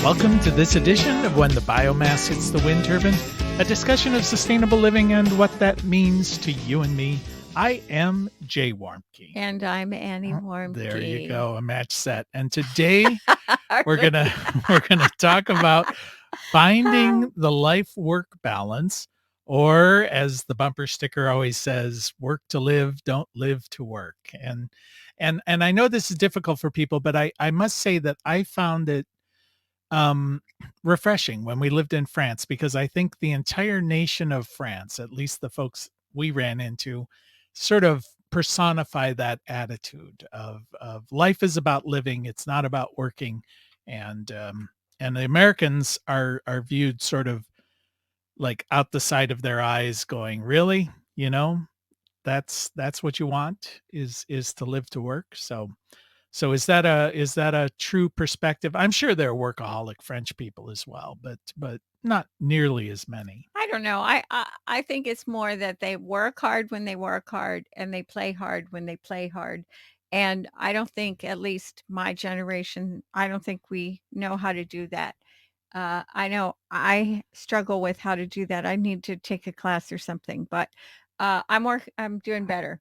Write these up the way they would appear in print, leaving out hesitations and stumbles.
Welcome to this edition of When the Biomass Hits the Wind Turbine, a discussion of sustainable living and what that means to you and me. I am Jay Warmke. And I'm Annie Warmke. There you go, a match set. And today we're gonna talk about finding the life-work balance, or as the bumper sticker always says, work to live, don't live to work. And I know this is difficult for people, but I must say that I found it refreshing when we lived in France, because I think the entire nation of France, at least the folks we ran into, sort of personify that attitude of life is about living, it's not about working. And the Americans are viewed sort of like out the side of their eyes, going, really, that's what you want is to live to work. So is that a true perspective? I'm sure there are workaholic French people as well, but not nearly as many. I don't know. I think it's more that they work hard when they work hard and they play hard when they play hard. And I don't think, at least my generation, I don't think we know how to do that. I know I struggle with how to do that. I need to take a class or something, but I'm doing better.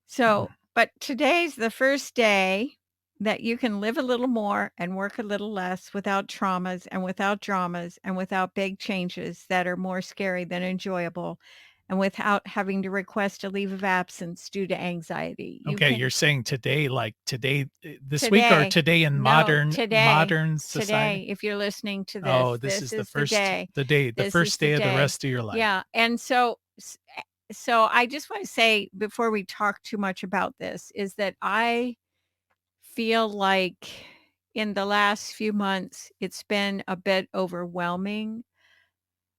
So, but today's the first day that you can live a little more and work a little less without traumas and without dramas and without big changes that are more scary than enjoyable, and without having to request a leave of absence due to anxiety. Okay, you're saying today, like today, this week, or today in modern society? Today, if you're listening to this, oh, this is the first day, the first day of the rest of your life. Yeah, and so I just want to say, before we talk too much about this, is that I feel like in the last few months, it's been a bit overwhelming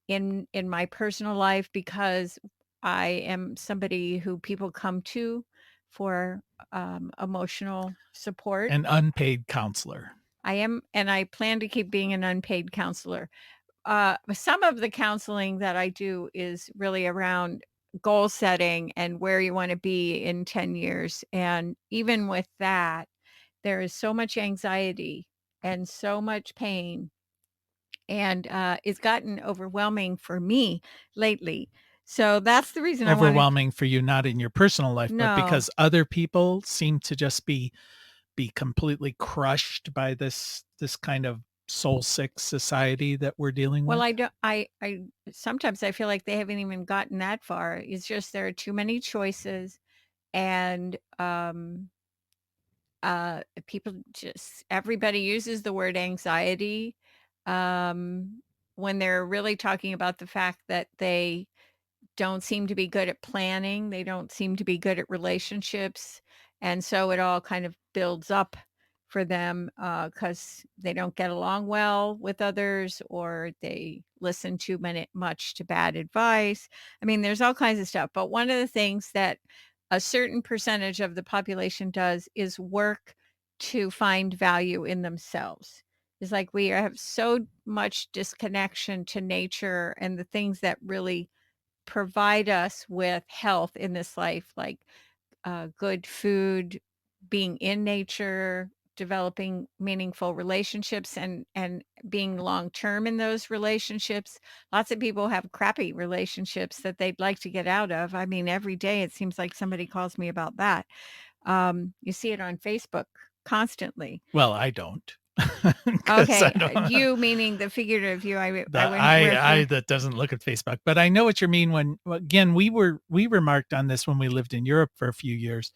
in my personal life, because I am somebody who people come to for emotional support. An unpaid counselor. I am, and I plan to keep being an unpaid counselor. Some of the counseling that I do is really around goal setting and where you want to be in 10 years. And even with that, there is so much anxiety and so much pain, and it's gotten overwhelming for me lately. So that's the reason overwhelming for you, not in your personal life, but because other people seem to just be completely crushed by this kind of soul sick society that we're dealing with. Well, I sometimes I feel like they haven't even gotten that far. It's just there are too many choices, and people everybody uses the word anxiety when they're really talking about the fact that they don't seem to be good at planning. They don't seem to be good at relationships. And so it all kind of builds up for them because they don't get along well with others, or they listen too much to bad advice. I mean, there's all kinds of stuff. But one of the things that a certain percentage of the population does is work to find value in themselves. It's like we have so much disconnection to nature and the things that really provide us with health in this life, like good food, being in nature, developing meaningful relationships, and being long term in those relationships. Lots of people have crappy relationships that they'd like to get out of. I mean, every day it seems like somebody calls me about that. You see it on Facebook constantly. Well, I don't. Okay, you meaning the figurative you. I that doesn't look at Facebook, but I know what you mean. When, again, we remarked on this when we lived in Europe for a few years,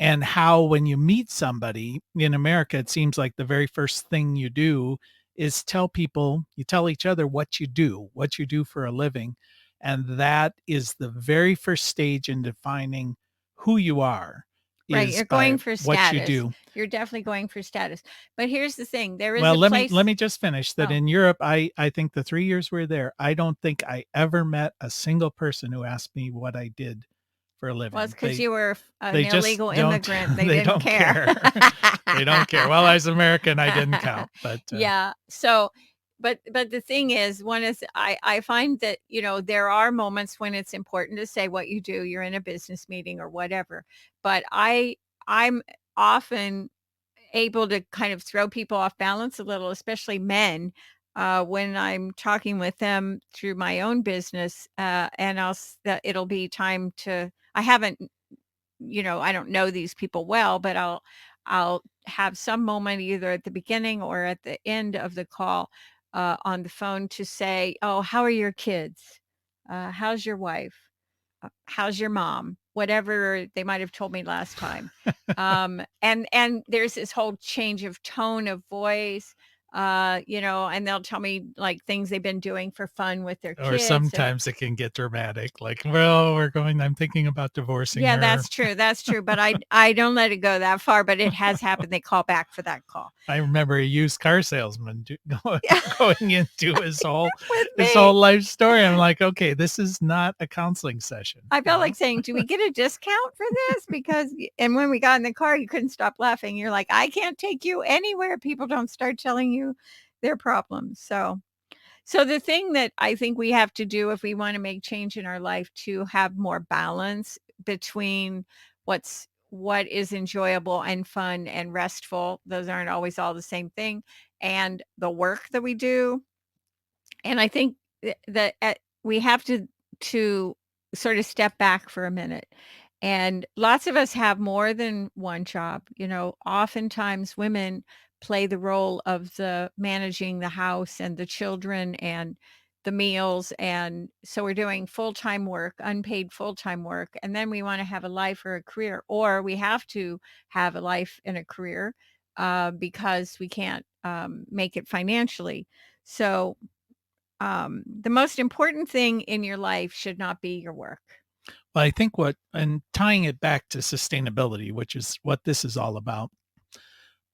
and how when you meet somebody in America, it seems like the very first thing you do is tell each other what you do for a living, and that is the very first stage in defining who you are. Right, you're going for status. What you do. You're definitely going for status. But here's the thing: there is let me just finish that. In Europe, I think the 3 years we were there, I don't think I ever met a single person who asked me what I did for a living. Well, it's because you were an illegal immigrant. They didn't care. They don't care. Well, as American, I didn't count. But yeah. So, but the thing is, I find that, there are moments when it's important to say what you do. You're in a business meeting or whatever. But I'm often able to kind of throw people off balance a little, especially men, when I'm talking with them through my own business, and that it'll be time to. I haven't, I don't know these people well, but I'll have some moment either at the beginning or at the end of the call on the phone to say, "Oh, how are your kids? How's your wife? How's your mom?" Whatever they might have told me last time. And there's this whole change of tone of voice, and they'll tell me like things they've been doing for fun with their Or kids. And sometimes it can get dramatic, like, "Well, I'm thinking about divorcing yeah, her." that's true. But I don't let it go that far, but it has happened. They call back for that call. I remember a used car salesman going Yeah, going into with his whole me. life story. I'm like, "Okay, this is not a counseling session," I you felt like know? saying, "Do we get a discount for this?" Because and when we got in the car, you couldn't stop laughing. You're like, "I can't take you anywhere people don't start telling you their problems." So the thing that I think we have to do if we wanna make change in our life to have more balance between what is enjoyable and fun and restful, those aren't always all the same thing, and the work that we do, and I think that we have to sort of step back for a minute. And lots of us have more than one job. Oftentimes women play the role of the managing the house and the children and the meals. And so we're doing full-time work, unpaid full-time work. And then we want to have a life or a career, or we have to have a life and a career because we can't make it financially. So the most important thing in your life should not be your work. Well, I think tying it back to sustainability, which is what this is all about.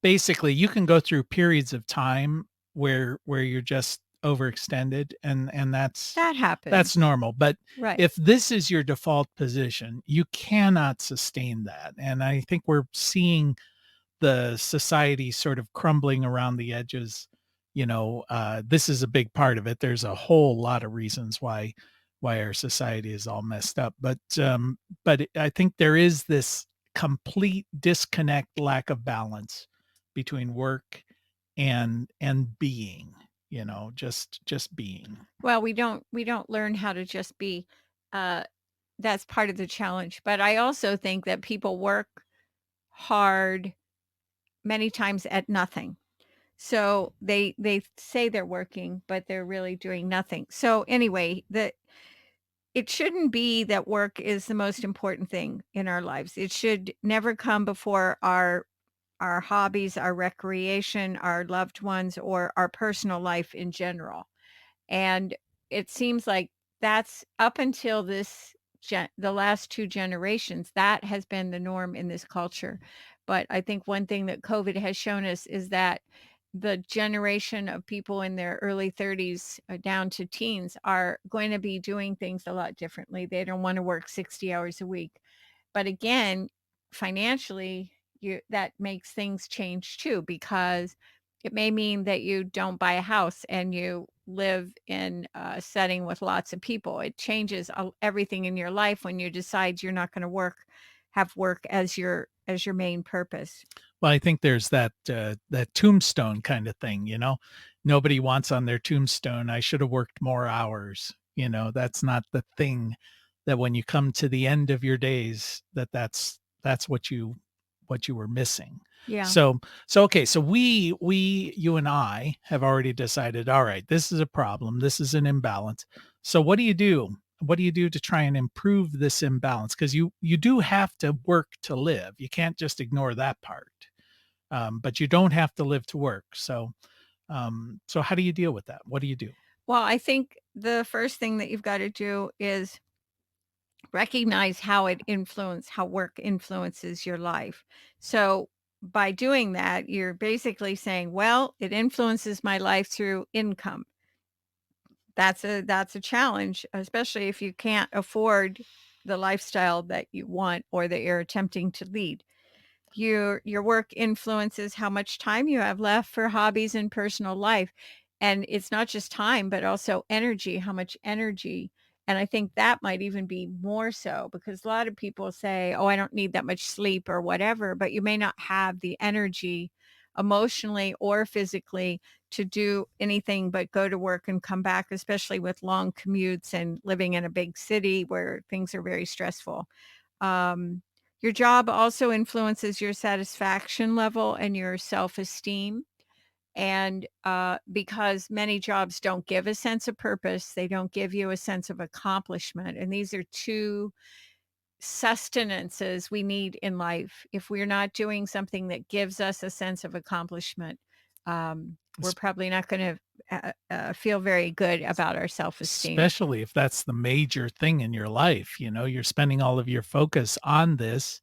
Basically, you can go through periods of time where you're just overextended, and That that's happens. normal, but Right. if this is your default position, you cannot sustain that, and I think we're seeing the society sort of crumbling around the edges. This is a big part of it. There's a whole lot of reasons why our society is all messed up, I think there is this complete disconnect, lack of balance between work and being, just being. Well, we don't learn how to just be. Uh, that's part of the challenge. But I also think that people work hard many times at nothing. So they say they're working, but they're really doing nothing. So anyway, it shouldn't be that work is the most important thing in our lives. It should never come before our hobbies, our recreation, our loved ones, or our personal life in general. And it seems like that's up until the last 2 generations, that has been the norm in this culture. But I think one thing that COVID has shown us is that the generation of people in their early 30s, down to teens are going to be doing things a lot differently. They don't wanna work 60 hours a week. But again, financially, that makes things change too, because it may mean that you don't buy a house and you live in a setting with lots of people. It changes everything in your life when you decide you're not going to have work as your main purpose. Well, I think there's that tombstone kind of thing, Nobody wants on their tombstone, "I should have worked more hours." That's not the thing that when you come to the end of your days, that's what you were missing. Yeah. So okay, so you and I have already decided, all right, this is a problem, this is an imbalance. So what do you do? What do you do to try and improve this imbalance? Because you do have to work to live. You can't just ignore that part. But you don't have to live to work. So how do you deal with that? What do you do? Well, I think the first thing that you've got to do is recognize how work influences your life. So by doing that, you're basically saying, well, it influences my life through income. That's a challenge, especially if you can't afford the lifestyle that you want or that you're attempting to lead. Your work influences how much time you have left for hobbies and personal life. And it's not just time, but also energy, how much energy. And I think that might even be more so because a lot of people say, oh, I don't need that much sleep or whatever, but you may not have the energy. emotionally or physically to do anything but go to work and come back, especially with long commutes and living in a big city where things are very stressful. Um, your job also influences your satisfaction level and your self-esteem. And because many jobs don't give a sense of purpose, they don't give you a sense of accomplishment. And these are two sustenances we need in life. If we're not doing something that gives us a sense of accomplishment, we're Es probably not going to feel very good es about our self-esteem. especially if that's the major thing in your life, you're spending all of your focus on this,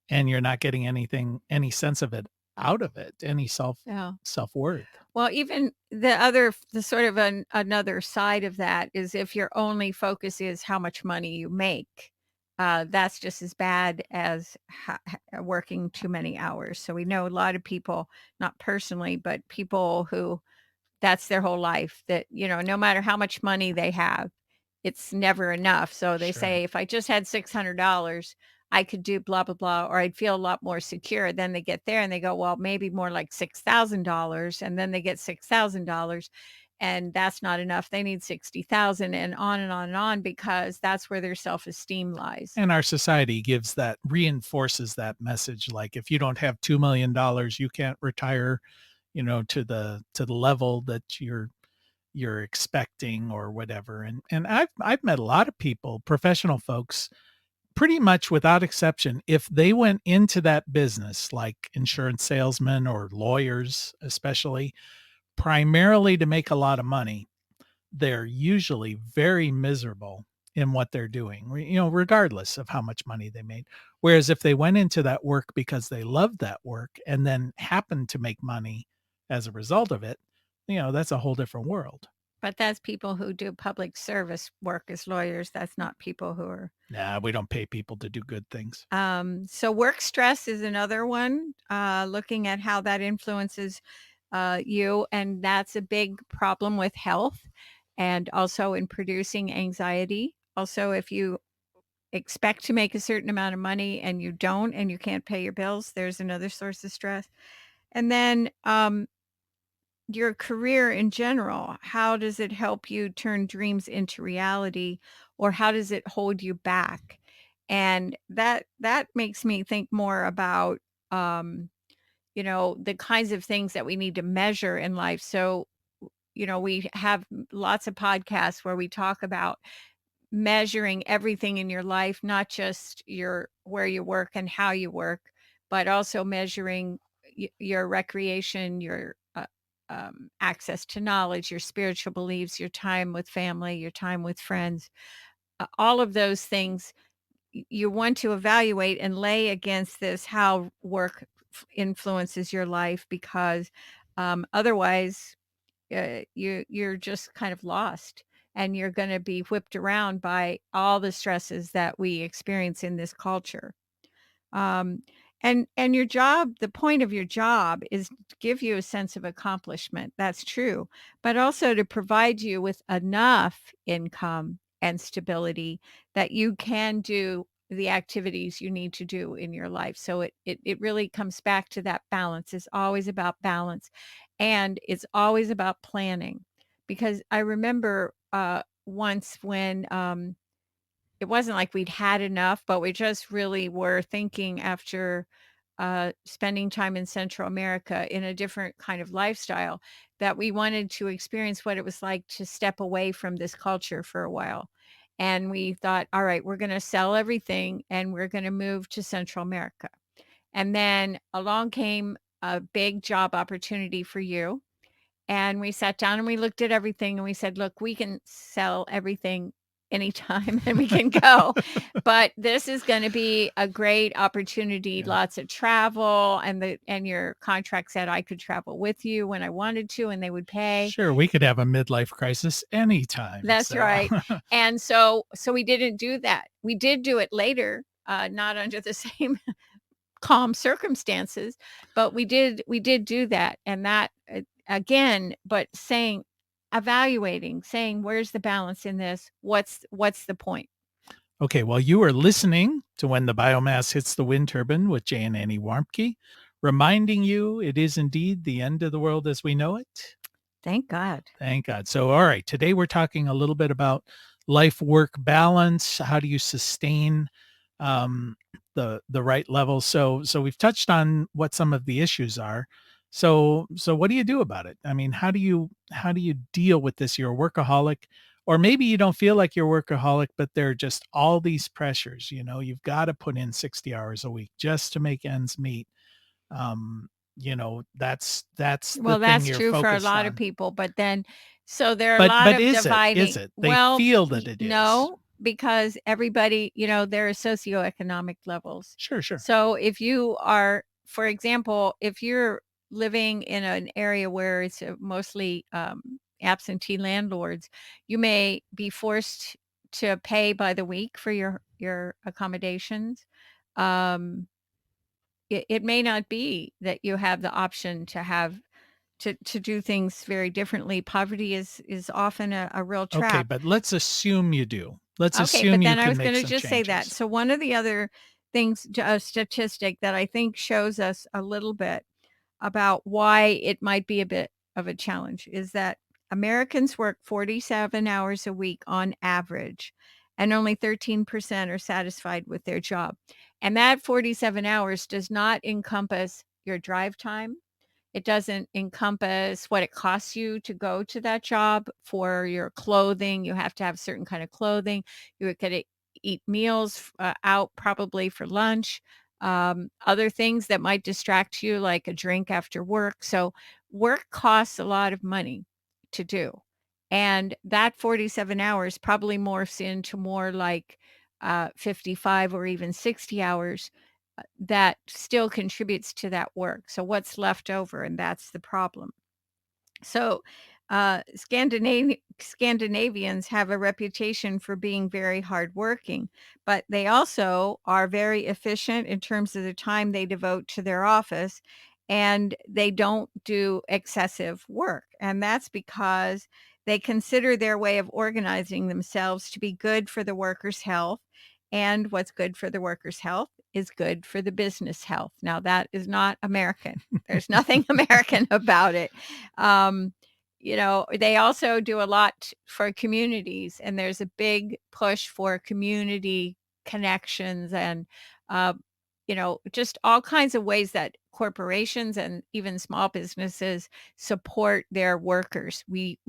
and you're not getting any sense of it out of it, any Yeah. self-worth. Well, even the sort of another side of that is if your only focus is how much money you make, that's just as bad as working too many hours. So we know a lot of people, not personally, but people who that's their whole life that, no matter how much money they have, it's never enough. So they Sure. say, if I just had $600, I could do blah, blah, blah, or I'd feel a lot more secure. Then they get there and they go, well, maybe more like $6,000. And then they get $6,000 and that's not enough. They need 60,000 and on and on and on because that's where their self-esteem lies. And our society reinforces that message, like, if you don't have $2,000,000, you can't retire, to the level that you're expecting or whatever, and I've met a lot of people, professional folks, pretty much without exception, if they went into that business, like insurance salesmen or lawyers especially, primarily to make a lot of money, they're usually very miserable in what they're doing, regardless of how much money they made. Whereas if they went into that work because they loved that work and then happened to make money as a result of it, that's a whole different world. But that's people who do public service work as lawyers. That's not people who are. Nah, we don't pay people to do good things. So work stress is another one, looking at how that influences you. And that's a big problem with health and also in producing anxiety. Also, if you expect to make a certain amount of money and you don't and you can't pay your bills, there's another source of stress. And then your career in general, how does it help you turn dreams into reality or how does it hold you back? And that makes me think more about um, the kinds of things that we need to measure in life. So, we have lots of podcasts where we talk about measuring everything in your life, not just your where you work and how you work, but also measuring your recreation, your access to knowledge, your spiritual beliefs, your time with family, your time with friends, all of those things you want to evaluate and lay against this how work influences your life because otherwise you're just kind of lost and you're going to be whipped around by all the stresses that we experience in this culture. Um, and your job, the point of your job is to give you a sense of accomplishment. That's true, but also to provide you with enough income and stability that you can do the activities you need to do in your life. So it really comes back to that balance. It's always about balance, and it's always about planning. Because I remember once when it wasn't like we'd had enough, but we just really were thinking after, spending time in Central America in a different kind of lifestyle, that we wanted to experience what it was like to step away from this culture for a while. And we thought, "All right, we're gonna sell everything and we're gonna move to Central America." And then along came a big job opportunity for you, and we sat down and we looked at everything and we said, "Look, we can sell everything anytime and we can go. But this is gonna be a great opportunity, Yeah. lots of travel." And your contract said I could travel with you when I wanted to and they would pay. Sure, we could have a midlife crisis anytime, That's so right. And so we didn't do that. We did do it later, not under the same calm circumstances, but we did do that, and that, again, but saying evaluating, saying, "Where's the balance in this? What's the point?" Okay, well, you are listening to When the Biomass Hits the Wind Turbine with Jay and Annie Warmke. reminding you it is indeed the end of the world as we know it. Thank God. Thank God. So, all right, today we're talking a little bit about life work balance. How do you sustain um, the right level? So we've touched on what some of the issues are. So what do you do about it? I mean, how do you deal with this? You're a workaholic, or maybe you don't feel like you're a workaholic, but there are just all these pressures. You've got to put in 60 hours a week just to make ends meet. Um, that's the Well, thing that's you're true for a focused lot of on. people, but then so there are a lot But of is it? Is dividing it? They well, feel that it is. no, because everybody, there are socioeconomic levels. Sure, sure. So if you are, for example, if you're living in an area where it's mostly absentee landlords, you may be forced to pay by the week for your accommodations. Um, it may not be that you have the option to have to do things very differently. Poverty is often a real Okay, trap. but let's assume you do. Let's Okay, assume but you then I can was make gonna some just say that. changes. So one of the other things, a statistic that I think shows us a little bit about why it might be a bit of a challenge is that Americans work 47 hours a week on average, and only 13% are satisfied with their job. And that 47 hours does not encompass your drive time. It doesn't encompass what it costs you to go to that job for your clothing. You have to have certain kind of clothing. You gotta eat meals, out probably for lunch, other things that might distract you, like a drink after work. So work costs a lot of money to do. And that 47 hours probably morphs into more like, 55 or even 60 hours that still contributes to that work. So what's left over? And that's the problem. So, Scandinavians have a reputation for being very hardworking, but they also are very efficient in terms of the time they devote to their office, and they don't do excessive work. And that's because they consider their way of organizing themselves to be good for the workers' health. And what's good for the workers' health is good for the business health. Now, that is not American. There's nothing American about it. Um, they also do a lot for communities, and there's a big push for community connections and, uh, just all kinds of ways that corporations and even small businesses support their workers. We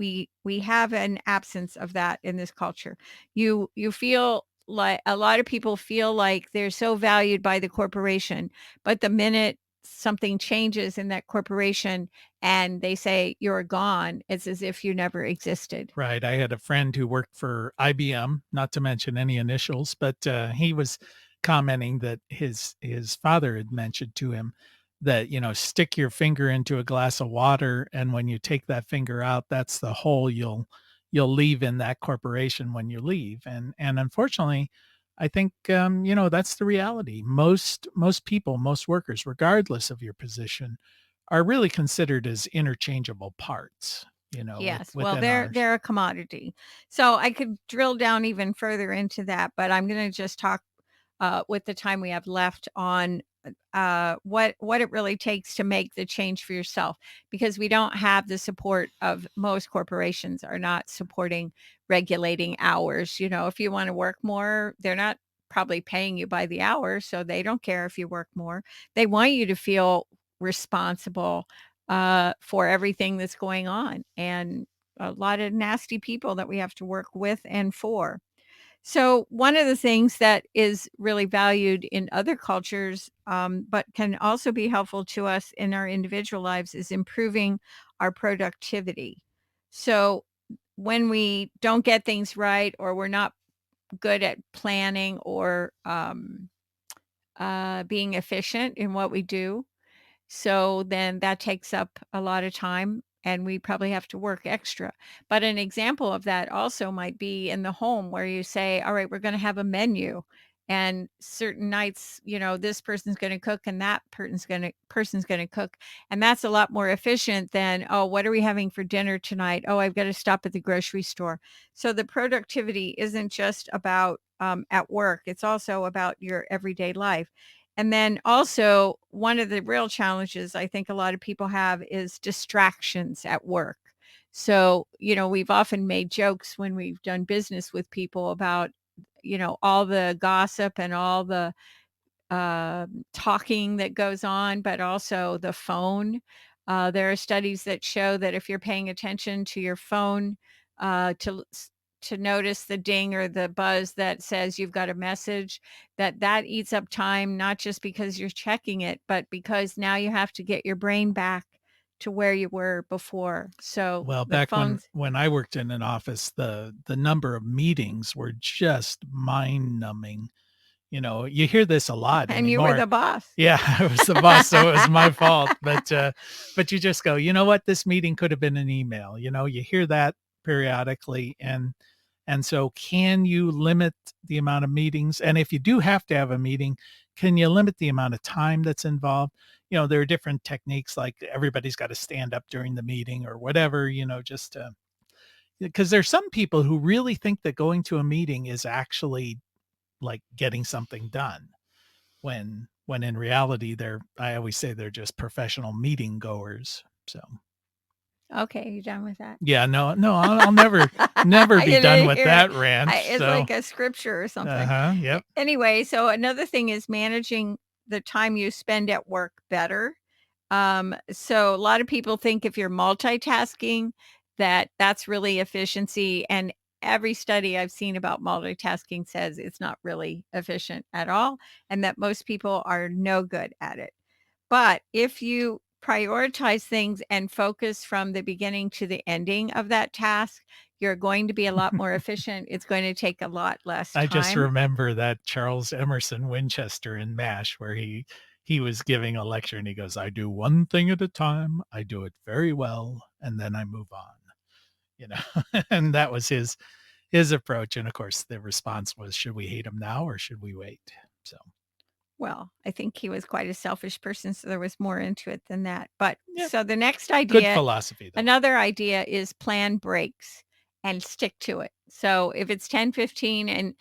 have an absence of that in this culture. You feel like a lot of people feel like they're so valued by the corporation, but the minute something changes in that corporation and they say you're gone, it's as if you never existed. Right. I had a friend who worked for IBM, not to mention any initials, but he was commenting that his father had mentioned to him that, stick your finger into a glass of water, and when you take that finger out, that's the hole you'll leave in that corporation when you leave. And unfortunately, I think that's the reality. Most people, most workers, regardless of your position, are really considered as interchangeable parts, Yes, well, within ours. they're a commodity. So I could drill down even further into that, but I'm gonna just talk, with the time we have left on, what it really takes to make the change for yourself, because we don't have the support of most corporations are not supporting regulating hours. If you wanna work more, they're not probably paying you by the hour, so they don't care if you work more. They want you to feel responsible for everything that's going on, and a lot of nasty people that we have to work with and for. So, one of the things that is really valued in other cultures, but can also be helpful to us in our individual lives, is improving our productivity. So, when we don't get things right, or we're not good at planning or being efficient in what we do, so then that takes up a lot of time and we probably have to work extra. But an example of that also might be in the home where you say, all right, we're going to have a menu, and certain nights, this person's going to cook and that person's going to cook. And that's a lot more efficient than, oh, what are we having for dinner tonight? Oh, I've got to stop at the grocery store. So the productivity isn't just about at work. It's also about your everyday life. And then also, one of the real challenges I think a lot of people have is distractions at work. So, we've often made jokes when we've done business with people about, all the gossip and all the talking that goes on, but also the phone. There are studies that show that if you're paying attention to your phone, to notice the ding or the buzz that says you've got a message, that eats up time, not just because you're checking it, but because now you have to get your brain back to where you were before. So Well, the back when phones, when I worked in an office, the number of meetings were just mind numbing. You hear this a lot and you were anymore. the boss. Yeah, I was the boss, so it was my fault. But you just go, you know what? This meeting could have been an email. You hear that periodically, and so can you limit the amount of meetings? And if you do have to have a meeting, can you limit the amount of time that's involved? There are different techniques, like everybody's got to stand up during the meeting or whatever. Just because there's some people who really think that going to a meeting is actually like getting something done when in reality I always say they're just professional meeting goers. So Okay, you done with that? yeah, no, I'll never I be done didn't with hear it. that rant. It's So like a scripture or something. uh-huh, yep. Anyway, so another thing is managing the time you spend at work better. So a lot of people think if you're multitasking, that that's really efficiency. And every study I've seen about multitasking says it's not really efficient at all, and that most people are no good at it. But if you prioritize things and focus from the beginning to the ending of that task, you're going to be a lot more efficient. It's going to take a lot less I just time. remember that Charles Emerson Winchester in MASH where he was giving a lecture and he goes, "I do one thing at a time. I do it very well, and then I move on." You know, and that was his approach. And of course, the response was, "Should we hate him now or should we wait?" So Well, I think he was quite a selfish person, so there was more into it than that. But yeah, so the next good idea philosophy though. Another idea is plan breaks and stick to it. So if it's 10:15 and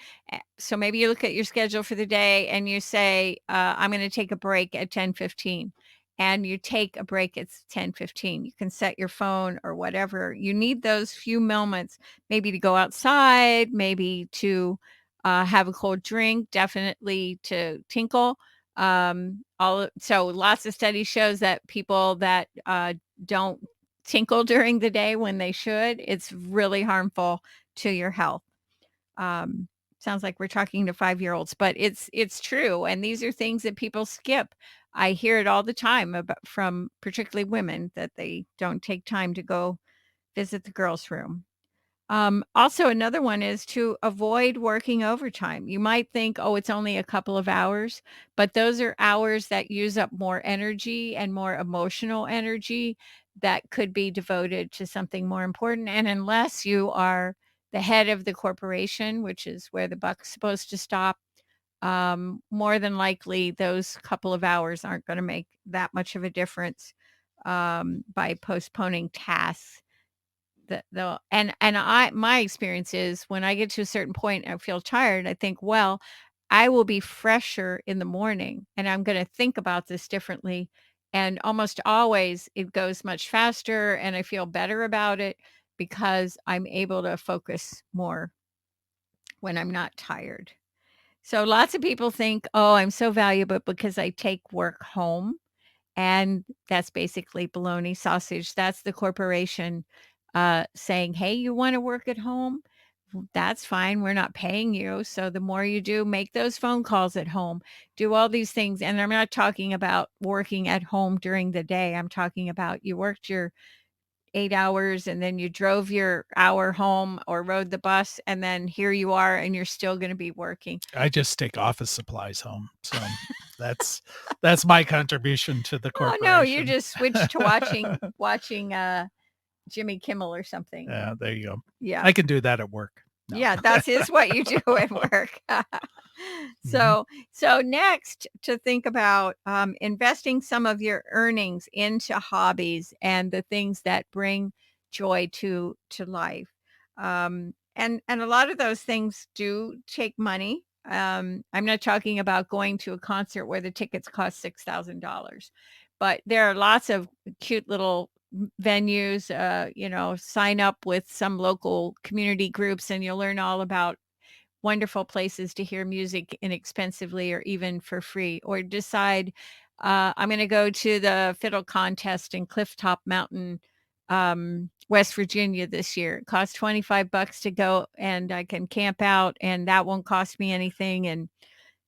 so maybe you look at your schedule for the day and you say, I'm going to take a break at 10:15 and you take a break at 10:15. You can set your phone or whatever. You need those few moments maybe to go outside, maybe to have a cold drink, definitely to tinkle. So lots of studies shows that people that don't tinkle during the day when they should, it's really harmful to your health. Um, Sounds like we're talking to 5-year-olds, but it's true, and these are things that people skip. I hear it all the time about from particularly women that they don't take time to go visit the girls' room. Also, another one is to avoid working overtime. You might think, oh, it's only a couple of hours, but those are hours that use up more energy and more emotional energy that could be devoted to something more important. And unless you are the head of the corporation, which is where the buck's supposed to stop, more than likely those couple of hours aren't going to make that much of a difference by postponing tasks the and I my experience is when I get to a certain point and I feel tired, I think, well, I will be fresher in the morning and I'm going to think about this differently. And almost always it goes much faster and I feel better about it because I'm able to focus more when I'm not tired. So lots of people think, oh, I'm so valuable because I take work home. And that's basically bologna sausage. That's the corporation, saying, "Hey, you wanna work at home? That's fine. We're not paying you. So the more you do, make those phone calls at home, do all these things." And I'm not talking about working at home during the day. I'm talking about you worked your 8 hours and then you drove your hour home or rode the bus, and then here you are and you're still gonna be working. I just take office supplies home. So that's that's my contribution to the Oh, no, you corporation. just switched to watching Jimmy Kimmel or something. Yeah, there you go. Yeah. I can do that at work. No. Yeah, that is what you do at work. Mhm. So next to think about, investing some of your earnings into hobbies and the things that bring joy to life. And a lot of those things do take money. I'm not talking about going to a concert where the tickets cost $6,000, but there are lots of cute little venues. Sign up with some local community groups, and you'll learn all about wonderful places to hear music inexpensively or even for free, or decide, I'm going to go to the fiddle contest in Clifftop Mountain, West Virginia this year. It costs $25 to go, and I can camp out, and that won't cost me anything, and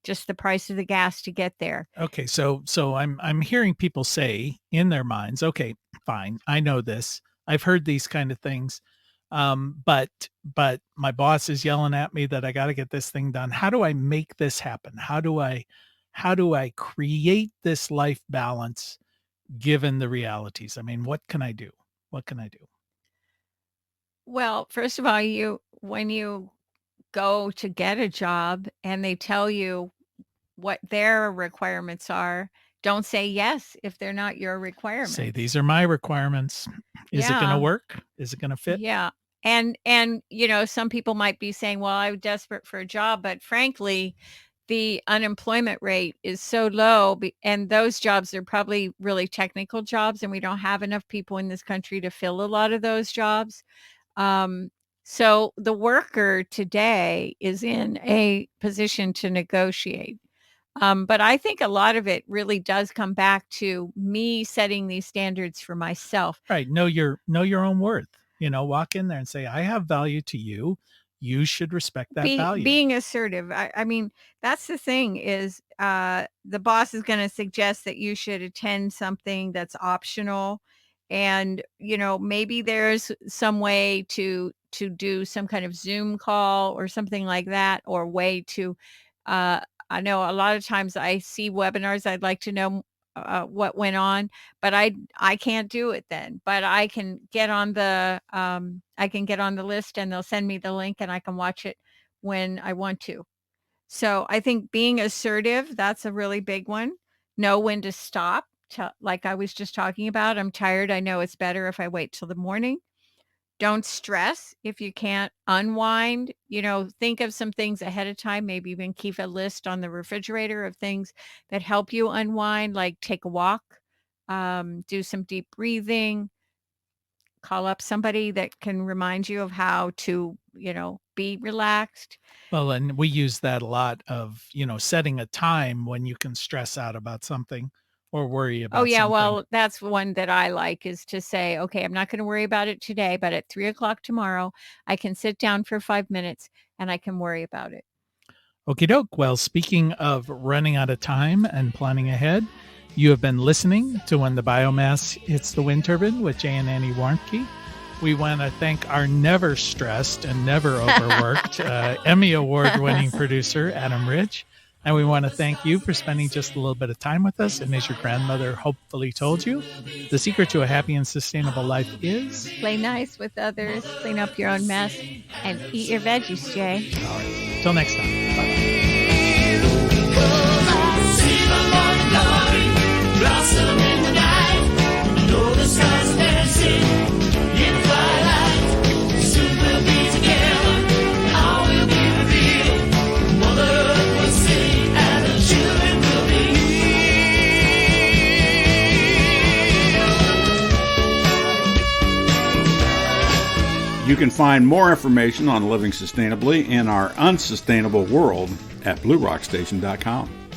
just the price of the gas to get there. Okay, so I'm hearing people say in their minds, "Okay, fine. I know this. I've heard these kind of things. But my boss is yelling at me that I got to get this thing done. How do I make this happen? How do I create this life balance given the realities? I mean, what can I do? What can I do?" Well, first of all, when you go to get a job and they tell you what their requirements are, don't say yes if they're not your Say, requirements. "These are my requirements. Is it gonna Yeah, work? Is it gonna fit?" yeah. And some people might be saying, "Well, I'm desperate for a job," but frankly, the unemployment rate is so low, and those jobs are probably really technical jobs, and we don't have enough people in this country to fill a lot of those jobs. Um, so the worker today is in a position to negotiate. But I think a lot of it really does come back to me setting these standards for myself. Right, know your own worth. Walk in there and say, "I have value to you. You should respect that value." Being assertive. I mean, that's the thing is, the boss is gonna suggest that you should attend something that's optional, and, maybe there's some way to do some kind of Zoom call or something like that, or way to, uh I know a lot of times I see webinars, I'd like to know, what went on, but I can't do it then, but I can get on the list, and they'll send me the link, and I can watch it when I want to. So, I think being assertive, that's a really big one. Know when to stop, like I was just talking about, "I'm tired, I know it's better if I wait till the morning." Don't stress if you can't unwind, think of some things ahead of time, maybe even keep a list on the refrigerator of things that help you unwind, like take a walk, do some deep breathing, call up somebody that can remind you of how to, be relaxed. Well, and we use that a lot of, setting a time when you can stress out about something or worry Oh, about yeah, something. well, that's one that I like is to say, "Okay, I'm not gonna worry about it today, but at 3 o'clock tomorrow, I can sit down for 5 minutes and I can worry about it." Okie doke. Well, speaking of running out of time and planning ahead, you have been listening to When the Biomass Hits the Wind Turbine with Jay and Annie Warmke. We want to thank our never stressed and never overworked Emmy Award winning producer, Adam Rich. And we want to thank you for spending just a little bit of time with us. And as your grandmother hopefully told you, the secret to a happy and sustainable life is Play nice with others, clean up your own mess, and eat your veggies, Jay. all right. Till next time. Bye. You can find more information on living sustainably in our unsustainable world at bluerockstation.com.